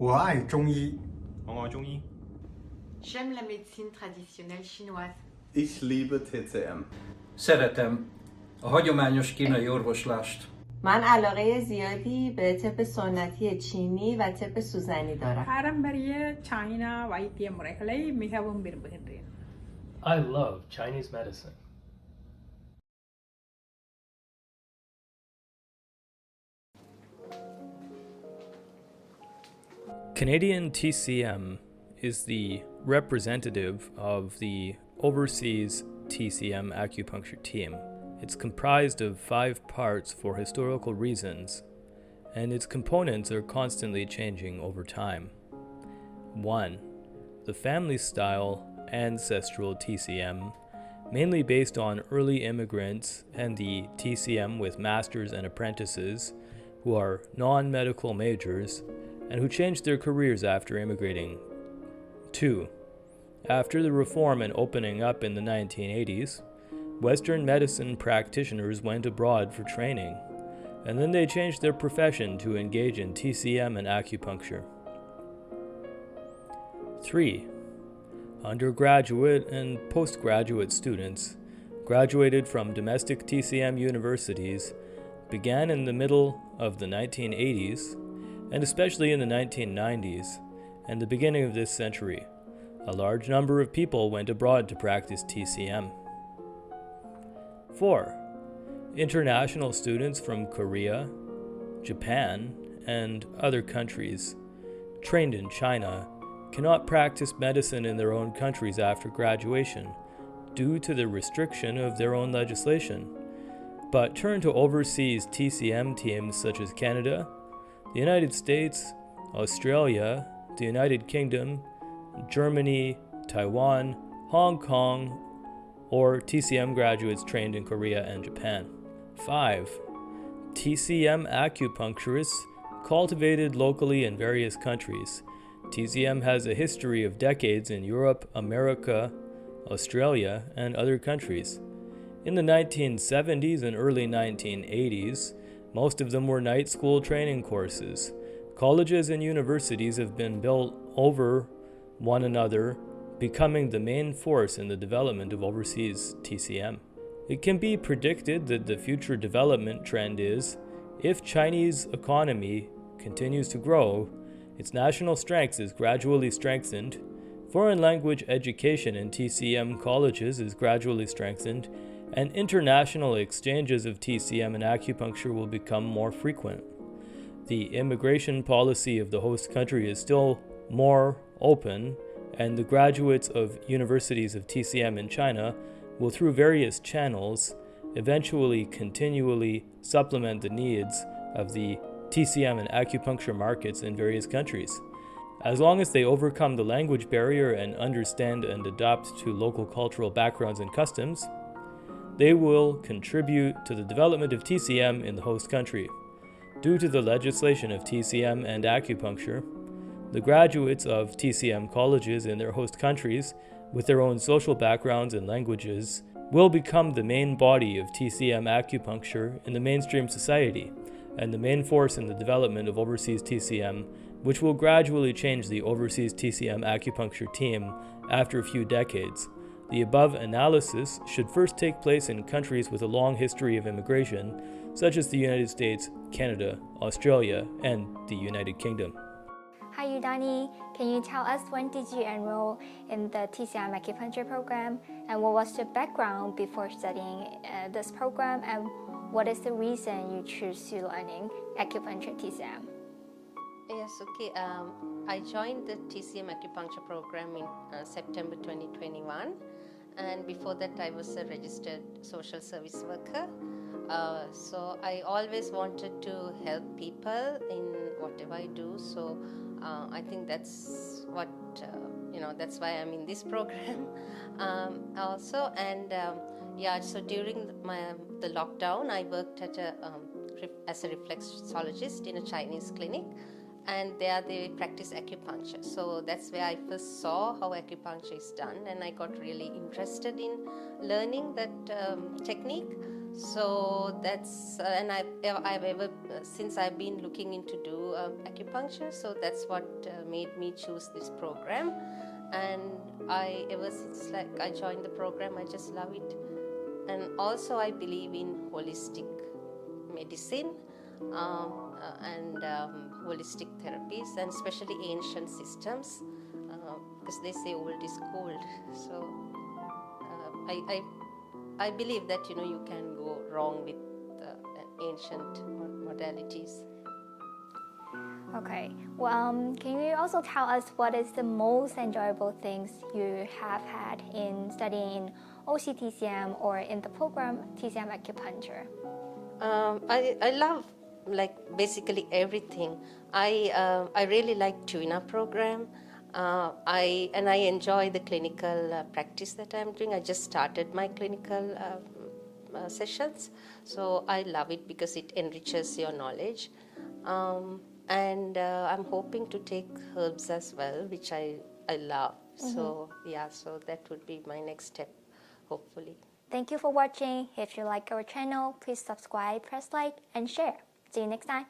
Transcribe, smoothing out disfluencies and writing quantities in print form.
我爱中医。我愛中醫。 J'aime la médecine traditionnelle chinoise. Ich liebe TCM. Szeretem a hagyományos kínai orvoslást. من علاقه زیادی به طب سنتی چینی و طب سوزنی دارم. பாரம்பரிய China வைத்திய முறைகளை மிகவும் விரும்புகின்றேன். I love Chinese medicine. Canadian TCM is the representative of the overseas TCM acupuncture team. It's comprised of 5 parts for historical reasons, and its components are constantly changing over time. 1. The family-style ancestral TCM, mainly based on early immigrants and the TCM with masters and apprentices who are non-medical majors and who changed their careers after immigrating. 2. After the reform and opening up in the 1980s, Western medicine practitioners went abroad for training, and then they changed their profession to engage in TCM and acupuncture. 3. Undergraduate and postgraduate students graduated from domestic TCM universities began in the middle of the 1980s, and especially in the 1990s and the beginning of this century. A large number of people went abroad to practice TCM. 4. International students from Korea, Japan, and other countries trained in China cannot practice medicine in their own countries after graduation due to the restriction of their own legislation, but turn to overseas TCM teams such as Canada, the United States, Australia, the United Kingdom, Germany, Taiwan, Hong Kong, or TCM graduates trained in Korea and Japan. 5. TCM acupuncturists cultivated locally in various countries. TCM has a history of decades in Europe, America, Australia, and other countries. In the 1970s and early 1980s, most of them were night school training courses. Colleges and universities have been built over one another, becoming the main force in the development of overseas TCM. It can be predicted that the future development trend is, if Chinese economy continues to grow, its national strength is gradually strengthened, foreign language education in TCM colleges is gradually strengthened, and international exchanges of TCM and acupuncture will become more frequent. The immigration policy of the host country is still more open, and the graduates of universities of TCM in China will, through various channels, eventually continually supplement the needs of the TCM and acupuncture markets in various countries. As long as they overcome the language barrier and understand and adapt to local cultural backgrounds and customs, they will contribute to the development of TCM in the host country. Due to the legislation of TCM and acupuncture, the graduates of TCM colleges in their host countries, with their own social backgrounds and languages, will become the main body of TCM acupuncture in the mainstream society, and the main force in the development of overseas TCM, which will gradually change the overseas TCM acupuncture team after a few decades. The above analysis should first take place in countries with a long history of immigration, such as the United States, Canada, Australia, and the United Kingdom. Hi Udani, can you tell us when did you enroll in the TCM acupuncture program, and what was your background before studying this program, and what is the reason you choose to learning acupuncture TCM? Yes, okay. I joined the TCM acupuncture program in September 2021, and before that I was a registered social service worker. So I always wanted to help people in whatever I do. So I think that's what that's why I'm in this program also. And yeah, so during the lockdown, I worked at as a reflexologist in a Chinese clinic, and there they practice acupuncture. So that's where I first saw how acupuncture is done, and I got really interested in learning that technique. So that's and I've ever since I've been looking into do acupuncture. So that's what made me choose this program. And I ever since like I joined the program, I just love it. And also I believe in holistic medicine and holistic therapies, and especially ancient systems, because they say old is gold. So I believe that you can go wrong with ancient modalities. Okay. Well, can you also tell us what is the most enjoyable things you have had in studying in OCTCM or in the program TCM Acupuncture? I love like basically everything. I really like Tuna program. I enjoy the clinical practice that I'm doing. I just started my clinical sessions, so I love it because it enriches your knowledge. And I'm hoping to take herbs as well, which I love. So yeah, so that would be my next step, hopefully. Thank you for watching. If you like our channel, please subscribe, press like, and share. See you next time.